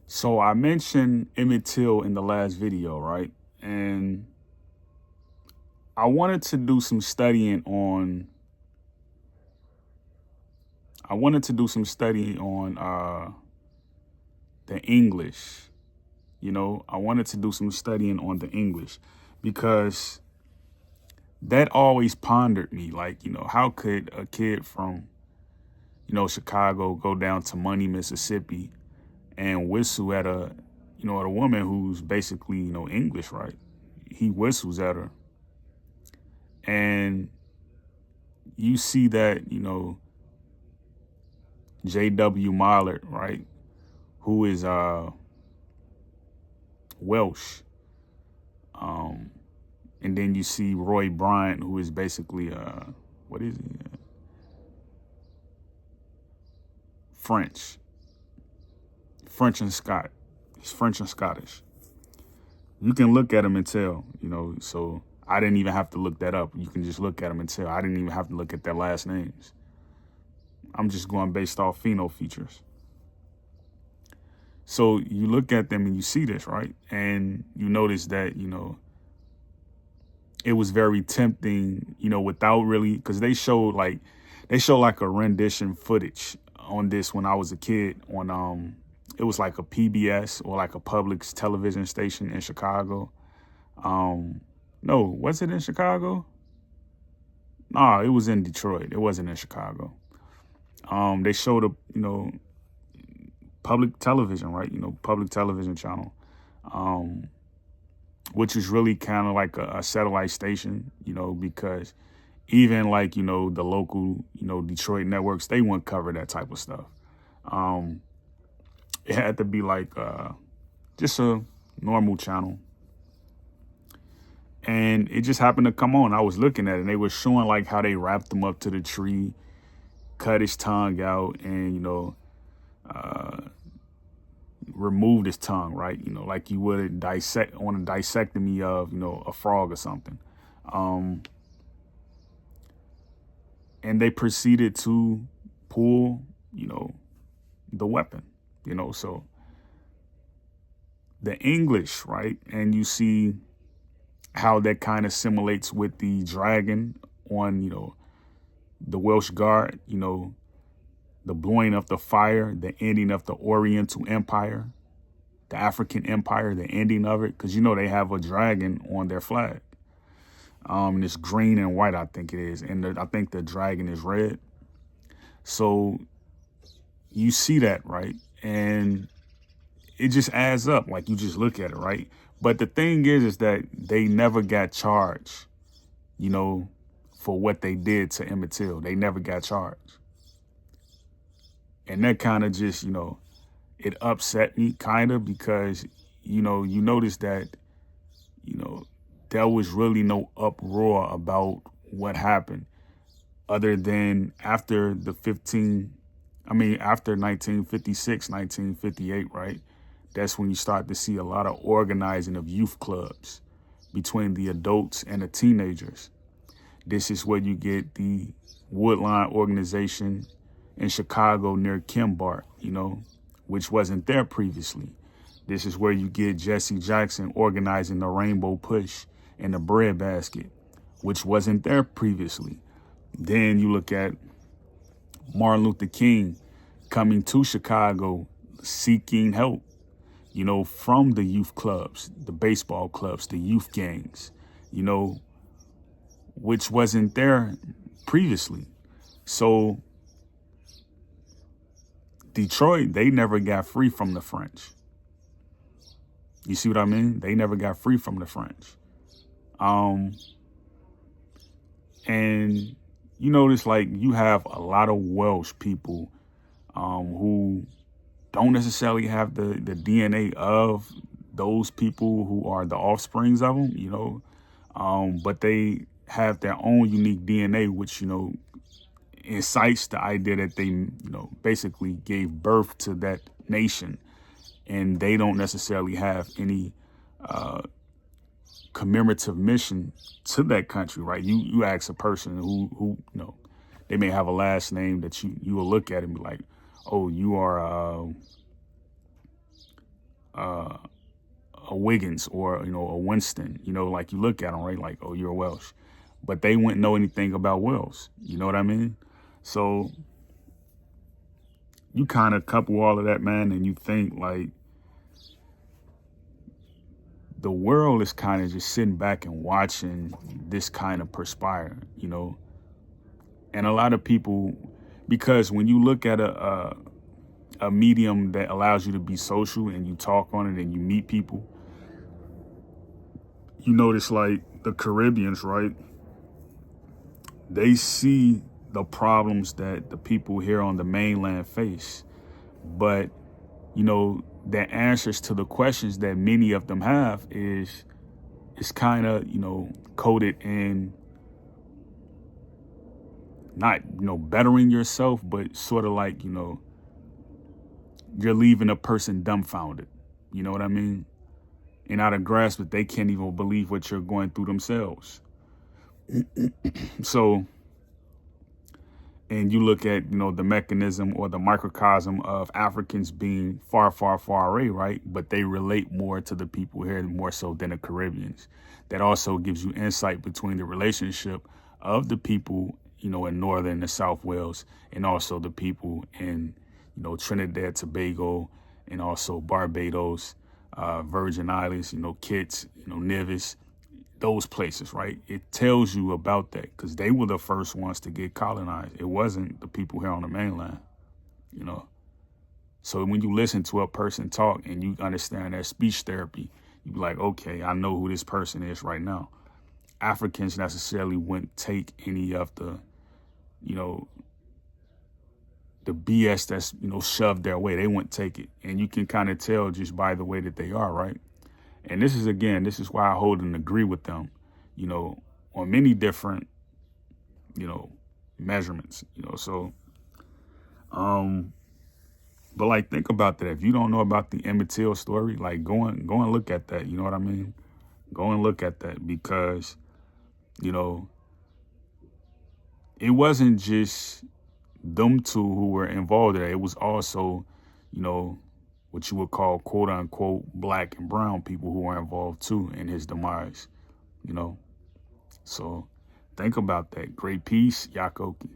So I mentioned Emmett Till in the last video, right? And I wanted to do some studying on the English. I wanted to do some studying on the English because that always pondered me. Like, how could a kid from, Chicago go down to Money, Mississippi and whistle at a woman who's basically, English, right? He whistles at her. And you see that, J.W. Mollard, right, who is Welsh. And then you see Roy Bryant, who is basically, what is he? French and Scott. He's French and Scottish. You can look at him and tell, so I didn't even have to look that up. You can just look at him and tell. I didn't even have to look at their last names. I'm just going based off pheno features. So you look at them and you see this, right? And you notice that, it was very tempting, without really, because they showed like a rendition footage on this when I was a kid on, it was like a PBS or like a public television station in Chicago. No, was it in Chicago? No, it was in Detroit. It wasn't in Chicago. They showed a, public television, right? Public television channel, which is really kind of like a satellite station, because even like, the local, Detroit networks, they wouldn't cover that type of stuff. It had to be like just a normal channel. And it just happened to come on. I was looking at it and they were showing like how they wrapped him up to the tree, cut his tongue out and, removed his tongue, right? Like you would dissect on a dissectomy of, a frog or something. And they proceeded to pull, the weapon, so the English, right? And you see how that kind of simulates with the dragon on, the Welsh guard, the blowing of the fire, the ending of the Oriental Empire, the African Empire, the ending of it. Because, they have a dragon on their flag. And it's green and white, I think it is. And I think the dragon is red. So you see that, right? And it just adds up. Like you just look at it, right? But the thing is that they never got charged, for what they did to Emmett Till. They never got charged. And that kind of just, it upset me kind of because, you notice that, there was really no uproar about what happened other than after after 1956, 1958, right? That's when you start to see a lot of organizing of youth clubs between the adults and the teenagers. This is where you get the Woodline organization in Chicago near Kimbart, which wasn't there previously. This is where you get Jesse Jackson organizing the Rainbow Push and the Bread Basket, which wasn't there previously. Then you look at Martin Luther King coming to Chicago seeking help, from the youth clubs, the baseball clubs, the youth gangs, which wasn't there previously. So Detroit, they never got free from the French. You see what I mean? They never got free from the French. And you notice like you have a lot of Welsh people who don't necessarily have the DNA of those people who are the offsprings of them, but they have their own unique DNA, which, incites the idea that they, basically gave birth to that nation, and they don't necessarily have any commemorative mission to that country, right? You ask a person who they may have a last name that you will look at and be like, oh, you are a Wiggins or, a Winston, like you look at them, right? Like, oh, you're Welsh. But they wouldn't know anything about Wales. You know what I mean? So you kind of couple all of that, man, and you think like the world is kind of just sitting back and watching this kind of perspire, And a lot of people, because when you look at a medium that allows you to be social and you talk on it and you meet people, you notice like the Caribbeans, right? They see the problems that the people here on the mainland face. But, the answers to the questions that many of them have is kind of, coded in not, bettering yourself, but sort of like, you're leaving a person dumbfounded. You know what I mean? And out of grasp that they can't even believe what you're going through themselves. So, and you look at, the mechanism or the microcosm of Africans being far, far, far away, right? But they relate more to the people here more so than the Caribbeans. That also gives you insight between the relationship of the people, in Northern and South Wales, and also the people in, Trinidad, Tobago, and also Barbados, Virgin Islands, Kitts, Nevis, those places, right? It tells you about that because they were the first ones to get colonized. It wasn't the people here on the mainland, So when you listen to a person talk and you understand their speech therapy, you be like, okay, I know who this person is right now. Africans necessarily wouldn't take any of the, the BS that's, shoved their way. They wouldn't take it. And you can kind of tell just by the way that they are, right? And this is why I hold and agree with them, on many different, measurements, so, but like, think about that. If you don't know about the Emmett Till story, like go and look at that. You know what I mean? Go and look at that because, it wasn't just them two who were involved there. It was also, what you would call quote unquote black and brown people who were involved too in his demise, So think about that. Great peace, Yakoki.